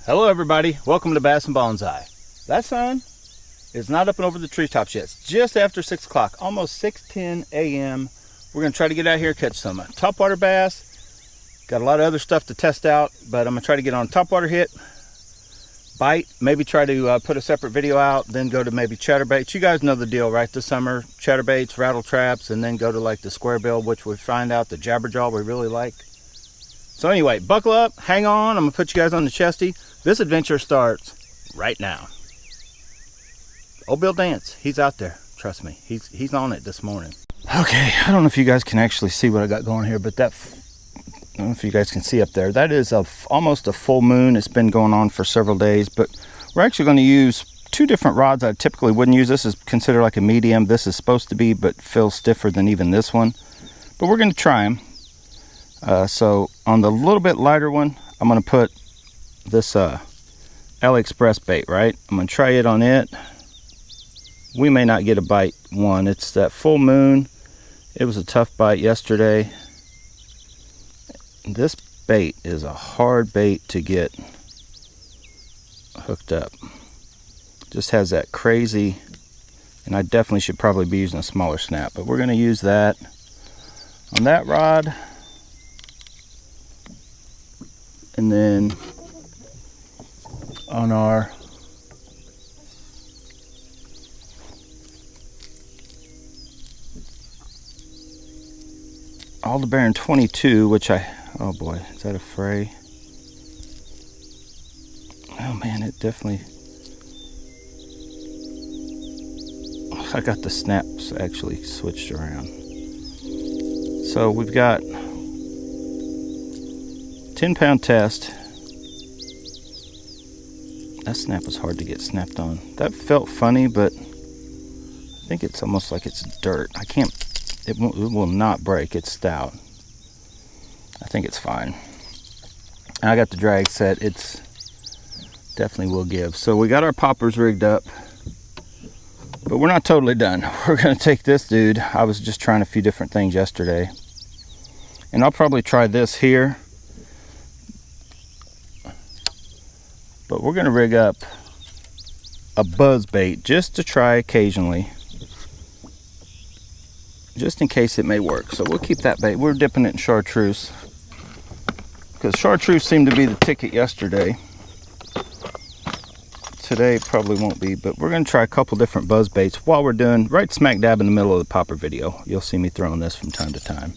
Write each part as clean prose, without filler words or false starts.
Hello everybody, welcome to Bass and Bonsai. That sun is not up and over the treetops yet. It's just after 6 o'clock, almost 6:10 a.m. We're going to try to get out here and catch some topwater bass. Got a lot of other stuff to test out, but I'm going to try to get on topwater hit, bite, maybe try to put a separate video out, then go to maybe chatterbaits. You guys know the deal, right? This summer, chatterbaits, rattle traps, and then go to like the square bill, which we find out the jabberjaw we really like. So anyway, buckle up, hang on, I'm going to put you guys on the chesty. This adventure starts right now. Old Bill Dance, he's out there. Trust me, he's on it this morning. Okay, I don't know if you guys can actually see what I got going here, but that, I don't know if you guys can see up there. That is almost a full moon. It's been going on for several days, but we're actually going to use two different rods I typically wouldn't use. This is considered like a medium. This is supposed to be, but feels stiffer than even this one. But we're going to try them. So on the little bit lighter one, I'm going to put this AliExpress bait, right? I'm going to try it on it. We may not get a bite one. It's that full moon. It was a tough bite yesterday. This bait is a hard bait to get hooked up. Just has that crazy, and I definitely should probably be using a smaller snap, but we're going to use that on that rod. And then on our Aldebaran 22, which oh boy, is that a fray? Oh man, it definitely, I got the snaps actually switched around. So we've got 10-pound test. That snap was hard to get snapped on. That felt funny, but I think it's almost like it's dirt. I can't, it will not break. It's stout. I think it's fine. And I got the drag set. It's definitely will give. So we got our poppers rigged up, but we're not totally done. We're gonna take this dude. I was just trying a few different things yesterday, and I'll probably try this here. But we're going to rig up a BuzzBait just to try occasionally, just in case it may work. So we'll keep that bait. We're dipping it in chartreuse because chartreuse seemed to be the ticket yesterday. Today probably won't be, but we're going to try a couple different BuzzBaits while we're doing right smack dab in the middle of the popper video. You'll see me throwing this from time to time.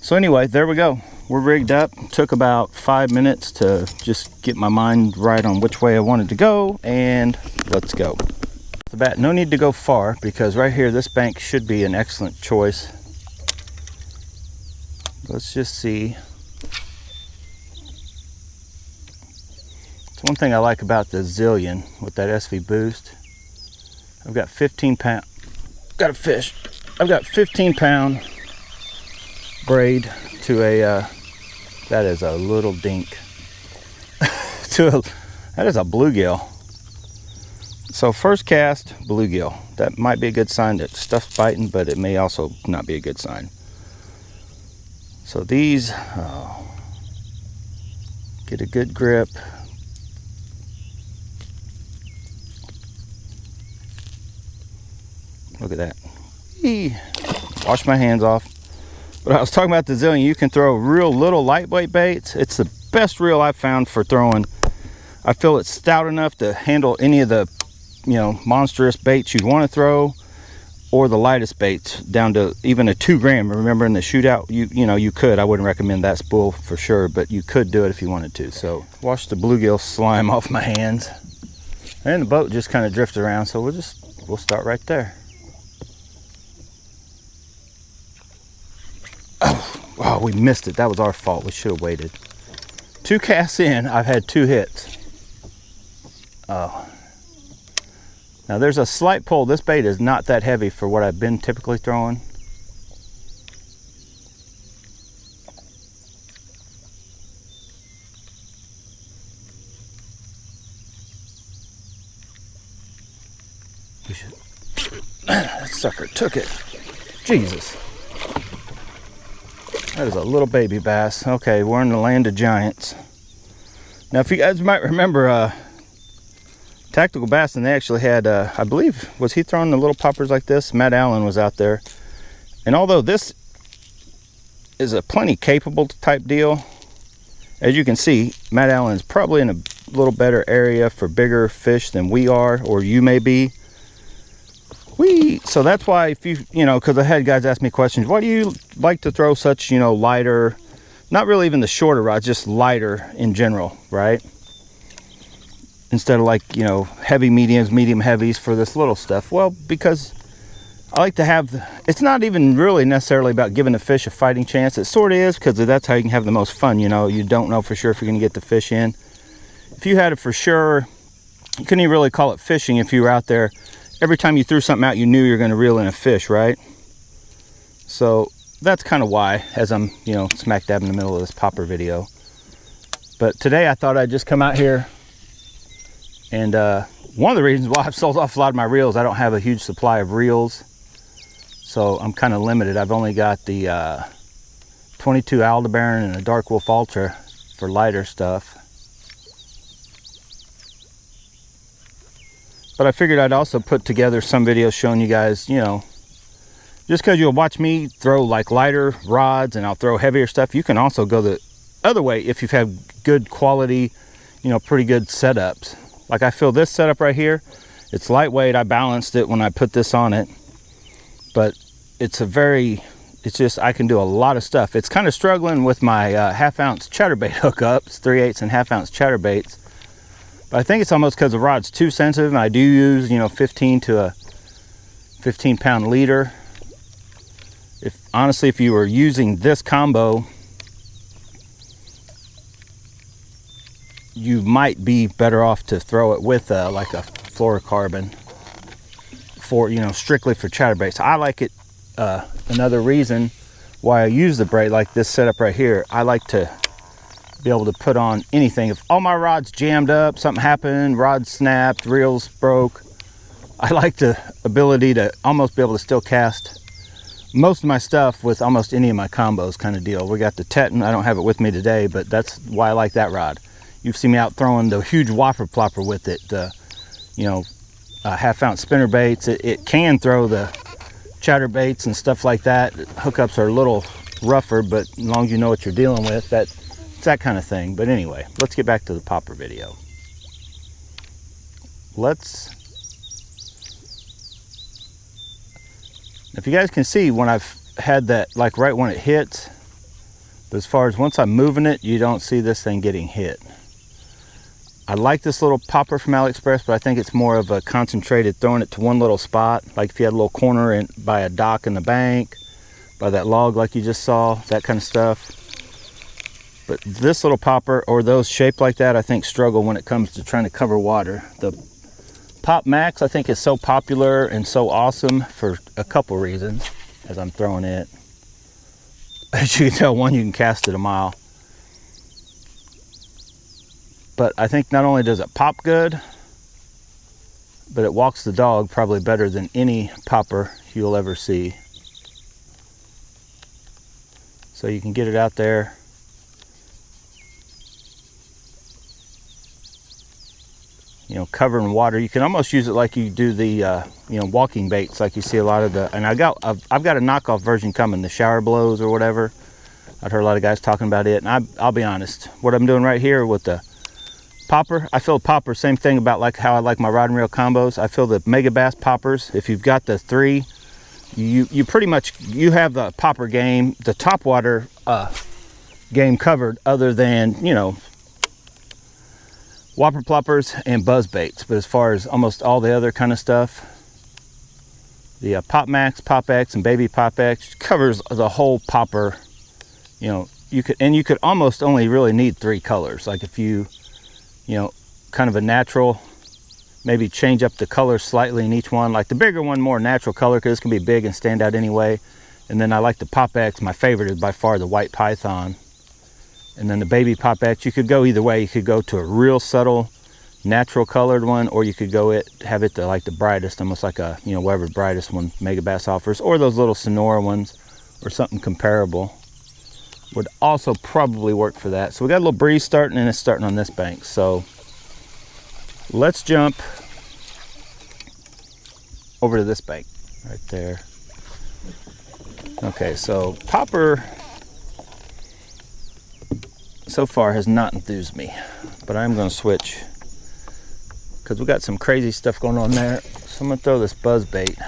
So anyway, there we go. We're rigged up. Took about 5 minutes to just get my mind right on which way I wanted to go, and let's go. Off the bat, no need to go far because right here, this bank should be an excellent choice. Let's just see. It's one thing I like about the Zillion with that SV boost. I've got 15-pound, got a fish. I've got 15-pound braid to a, that is a little dink. That is a bluegill. So first cast, bluegill. That might be a good sign that stuff's biting, but it may also not be a good sign. So these, get a good grip. Look at that. Eee. Wash my hands off. But I was talking about the Zillion. You can throw real little lightweight baits. It's the best reel I've found for throwing. I feel it's stout enough to handle any of the, you know, monstrous baits you'd want to throw, or the lightest baits down to even a 2 gram. Remember in the shootout, you know, you could. I wouldn't recommend that spool for sure, but you could do it if you wanted to. So wash the bluegill slime off my hands, and the boat just kind of drifted around. So we'll start right there. Oh, we missed it. That was our fault. We should have waited. 2 casts in, I've had 2 hits. Oh. Now there's a slight pull. This bait is not that heavy for what I've been typically throwing. That sucker took it. Jesus. That is a little baby bass. Okay, we're in the land of giants. Now, if you guys might remember, Tactical Bass, and they actually had, I believe, was he throwing the little poppers like this? Matt Allen was out there. And although this is a plenty capable type deal, as you can see, Matt Allen's probably in a little better area for bigger fish than we are, or you may be. So that's why, if you know, because I had guys ask me questions, why do you like to throw such, you know, lighter, not really even the shorter rods, just lighter in general, right? Instead of like, you know, heavy mediums, medium heavies for this little stuff. Well, because I like to have, it's not even really necessarily about giving the fish a fighting chance. It sort of is, because that's how you can have the most fun. You know, you don't know for sure if you're going to get the fish in. If you had it for sure, you couldn't even really call it fishing if you were out there. Every time you threw something out, you knew you were going to reel in a fish, right? So that's kind of why, as I'm, you know, smack dab in the middle of this popper video. But today I thought I'd just come out here. And one of the reasons why I've sold off a lot of my reels, I don't have a huge supply of reels. So I'm kind of limited. I've only got the 22 Aldebaran and a Dark Wolf Ultra for lighter stuff. But I figured I'd also put together some videos showing you guys, you know, just because you'll watch me throw like lighter rods and I'll throw heavier stuff, you can also go the other way if you've had good quality, you know, pretty good setups. Like I feel this setup right here, it's lightweight. I balanced it when I put this on it, but it's just, I can do a lot of stuff. It's kind of struggling with my half-ounce chatterbait hookups, 3/8 and half-ounce chatterbaits. But I think it's almost because the rod's too sensitive, and I do use, you know, 15 to a 15-pound leader. Honestly, if you were using this combo, you might be better off to throw it with like a fluorocarbon for, you know, strictly for chatterbaits. I like it. Another reason why I use the braid like this setup right here, I like to be able to put on anything. If all my rods jammed up, something happened, rod snapped, reels broke, I like the ability to almost be able to still cast most of my stuff with almost any of my combos kind of deal. We got the Teton, I don't have it with me today, but that's why I like that rod. You've seen me out throwing the huge whopper plopper with it, you know, half-ounce spinner baits. It can throw the chatterbaits and stuff like that. Hookups are a little rougher, but as long as you know what you're dealing with, it's that kind of thing. But anyway, let's get back to the popper video. If you guys can see, when I've had that, like right when it hits, but as far as once I'm moving it, you don't see this thing getting hit. I like this little popper from AliExpress, but I think it's more of a concentrated throwing it to one little spot. Like if you had a little corner by a dock in the bank, by that log like you just saw, that kind of stuff. But this little popper, or those shaped like that, I think struggle when it comes to trying to cover water. The PopMax, I think, is so popular and so awesome for a couple reasons as I'm throwing it. As you can tell, one, you can cast it a mile. But I think not only does it pop good, but it walks the dog probably better than any popper you'll ever see. So you can get it out there. You know, covering water. You can almost use it like you do the, you know, walking baits, like you see a lot of the, and I've got a knockoff version coming, the shower blows or whatever. I've heard a lot of guys talking about it, and I'll be honest, what I'm doing right here with the popper, I feel popper, same thing about like how I like my rod and reel combos. I feel the MegaBass poppers, if you've got the 3, you pretty much, you have the popper game, the Topwater game covered, other than, you know, whopper ploppers and BuzzBaits. But as far as almost all the other kind of stuff, the PopMax, PopX, and Baby PopX covers the whole popper. You know, you could almost only really need 3 colors. Like if you know, kind of a natural, maybe change up the color slightly in each one. Like the bigger one, more natural color, because this can be big and stand out anyway. And then I like the PopX. My favorite is by far the white python. And then the Baby PopX, you could go either way. You could go to a real subtle, natural colored one, or you could go have it to like the brightest, almost like a, you know, whatever brightest one MegaBass offers, or those little Sonora ones, or something comparable. would also probably work for that. So we got a little breeze starting, and it's starting on this bank. So let's jump over to this bank right there. Okay, so popper so far has not enthused me, but I'm going to switch because we got some crazy stuff going on there. So I'm going to throw this BuzzBait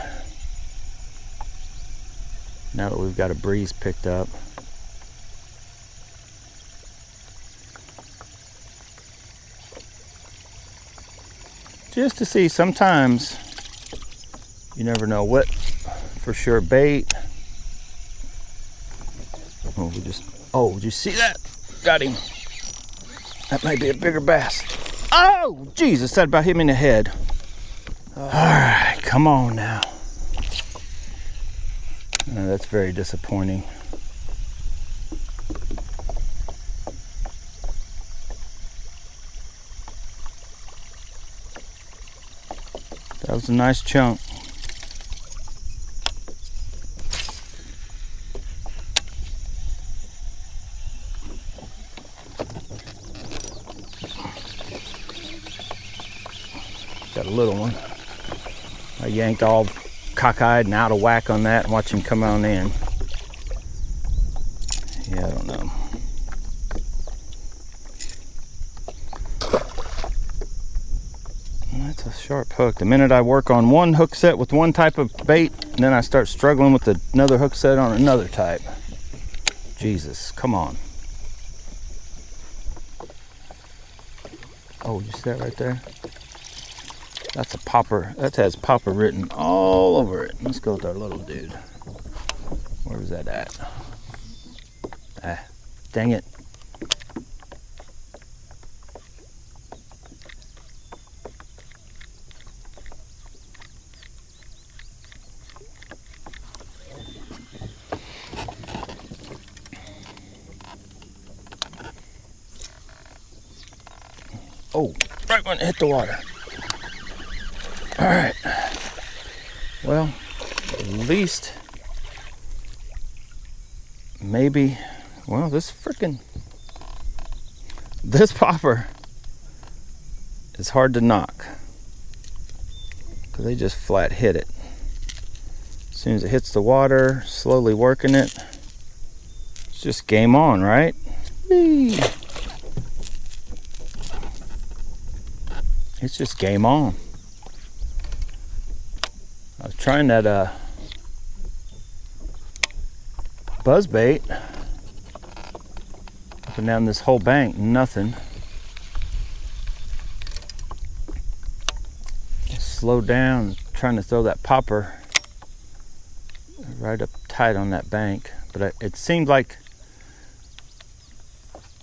now that we've got a breeze picked up. Just to see, sometimes you never know what for sure bait. Oh, did you see that? Got him. That might be a bigger bass. Oh, Jesus, that about hit me in the head. All right, come on now. Oh, that's very disappointing. That was a nice chunk. Got a little one. I yanked all cockeyed and out of whack on that and watch him come on in. Yeah, I don't know. That's a sharp hook. The minute I work on one hook set with one type of bait, and then I start struggling with another hook set on another type. Jesus, come on. Oh, you see that right there? That's a popper. That has popper written all over it. Let's go with our little dude. Where was that at? Ah, dang it. Oh, right when it hit the water. All right. Well, at least maybe, well, this popper is hard to knock because they just flat hit it. As soon as it hits the water, slowly working it, it's just game on, right? Whee! It's just game on. I was trying that BuzzBait up and down this whole bank, nothing. Slow down, trying to throw that popper right up tight on that bank, but it seemed like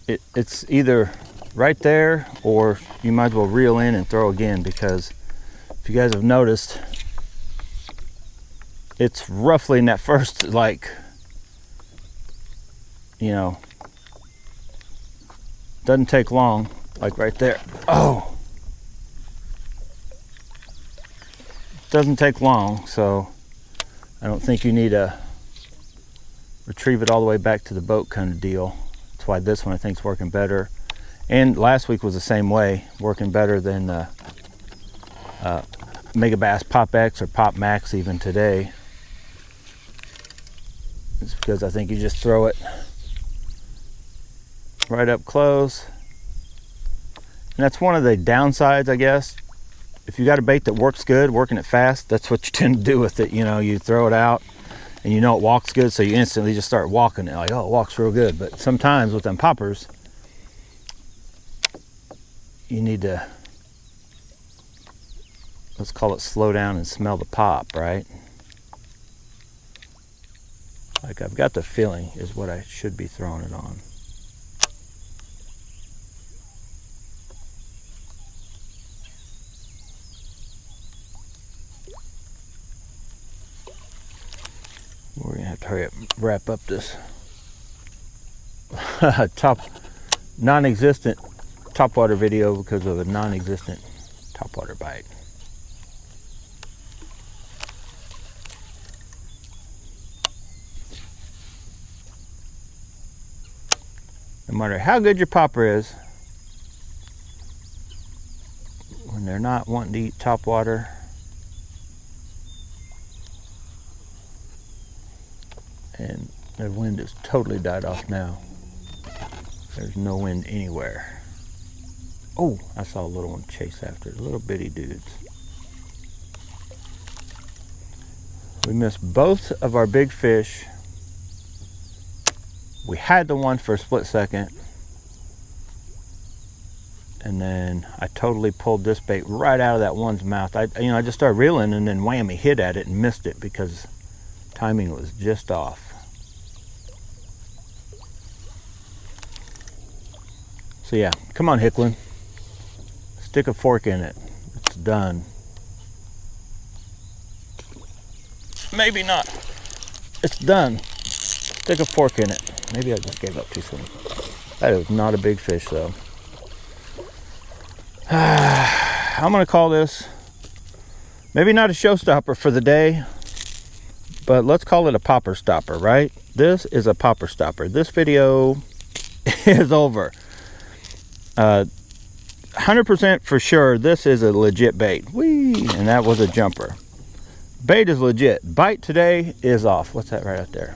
it's either right there or you might as well reel in and throw again, because if you guys have noticed, it's roughly in that first, like, you know, doesn't take long, like right there. Oh, doesn't take long, so I don't think you need to retrieve it all the way back to the boat kind of deal. That's why this one I think is working better, and last week was the same way, working better than MegaBass PopX or PopMax even today. It's because I think you just throw it right up close. And that's one of the downsides, I guess. If you got a bait that works good, working it fast, that's what you tend to do with it. You know, you throw it out and you know it walks good, so you instantly just start walking it. Like, oh, it walks real good. But sometimes with them poppers, you need to, let's call it, slow down and smell the pop, right? Like, I've got the feeling is what I should be throwing it on. We're gonna have to hurry up and wrap up this non-existent topwater video because of a non-existent topwater bite. no matter how good your popper is, when they're not wanting to eat topwater, and the wind has totally died off now. There's no wind anywhere. Oh, I saw a little one chase after it, little bitty dudes. We missed both of our big fish. We had the one for a split second, and then I totally pulled this bait right out of that one's mouth. I just started reeling, and then whammy, hit at it and missed it because timing was just off. So yeah, come on, Hicklin. Stick a fork in it. It's done. Maybe not. It's done. Stick a fork in it. Maybe I just gave up too soon. That is not a big fish though. I'm gonna call this maybe not a showstopper for the day, but let's call it a popper stopper, right? This is a popper stopper. This video is over. 100% for sure this is a legit bait. Whee! And that was a jumper. Bait is legit. Bite today is off. What's that right out there?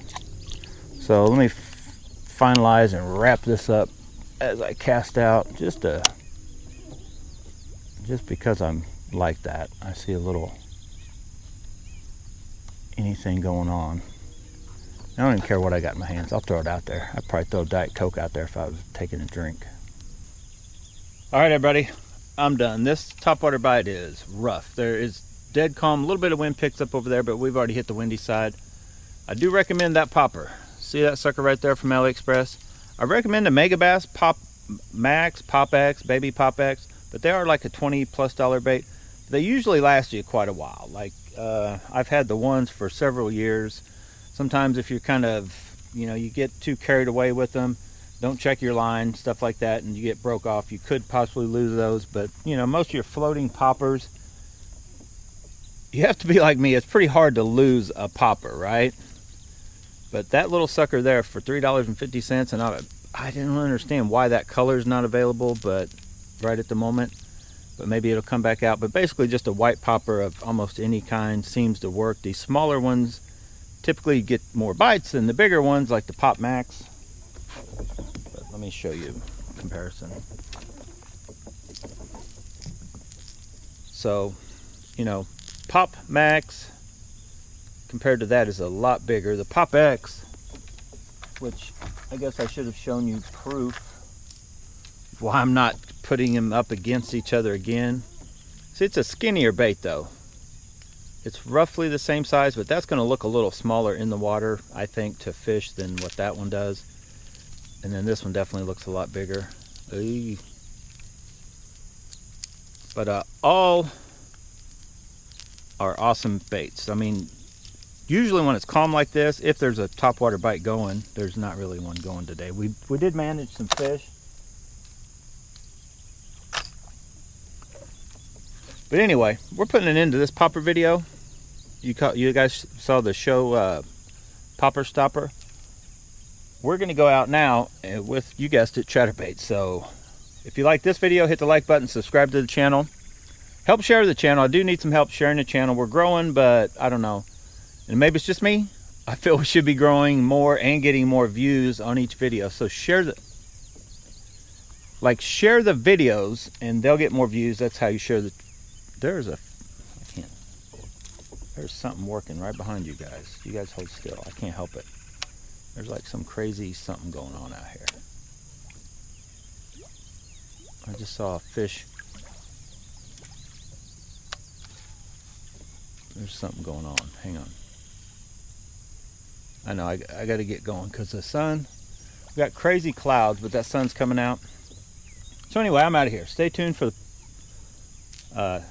So let me finalize and wrap this up as I cast out, just because I'm like that. I see a little anything going on. I don't even care what I got in my hands. I'll throw it out there. I'd probably throw Diet Coke out there if I was taking a drink. All right, everybody, I'm done. This topwater bite is rough. There is dead calm. A little bit of wind picks up over there, but we've already hit the windy side. I do recommend that popper. See that sucker right there from AliExpress? I recommend the MegaBass, PopMax, PopX, Baby PopX, but they are like a $20+ bait. They usually last you quite a while. Like I've had the ones for several years. Sometimes if you're kind of, you get too carried away with them, don't check your line, stuff like that, and you get broke off, you could possibly lose those. But most of your floating poppers, you have to be like me. It's pretty hard to lose a popper, right? But that little sucker there for $3.50, and I didn't understand why that color is not available, but right at the moment. But maybe it'll come back out. But basically just a white popper of almost any kind seems to work. These smaller ones typically get more bites than the bigger ones, like the PopMax. But let me show you a comparison. So, PopMax compared to that is a lot bigger. The PopX, which I guess I should have shown you proof why I'm not putting them up against each other again. See, it's a skinnier bait though. It's roughly the same size, but that's going to look a little smaller in the water, I think, to fish than what that one does. And then this one definitely looks a lot bigger. Eey. But all are awesome baits. I mean, usually when it's calm like this, if there's a topwater bite going, there's not really one going today. We did manage some fish. But anyway, we're putting an end to this popper video. You guys saw the show Popper Stopper. We're going to go out now with, you guessed it, chatterbait. So if you like this video, hit the like button, subscribe to the channel. Help share the channel. I do need some help sharing the channel. We're growing, but I don't know. And maybe it's just me. I feel we should be growing more and getting more views on each video. So share the videos and they'll get more views. That's how you share the... There's something working right behind you guys. You guys hold still. I can't help it. There's like some crazy something going on out here. I just saw a fish. There's something going on. Hang on. I know, I got to get going because the sun, we got crazy clouds, but that sun's coming out. So anyway, I'm out of here. Stay tuned for the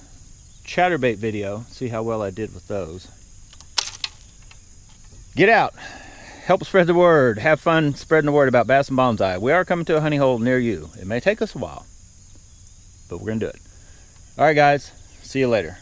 chatterbait video. See how well I did with those. Get out. Help spread the word. Have fun spreading the word about bass and bonsai. We are coming to a honey hole near you. It may take us a while, but we're going to do it. All right, guys. See you later.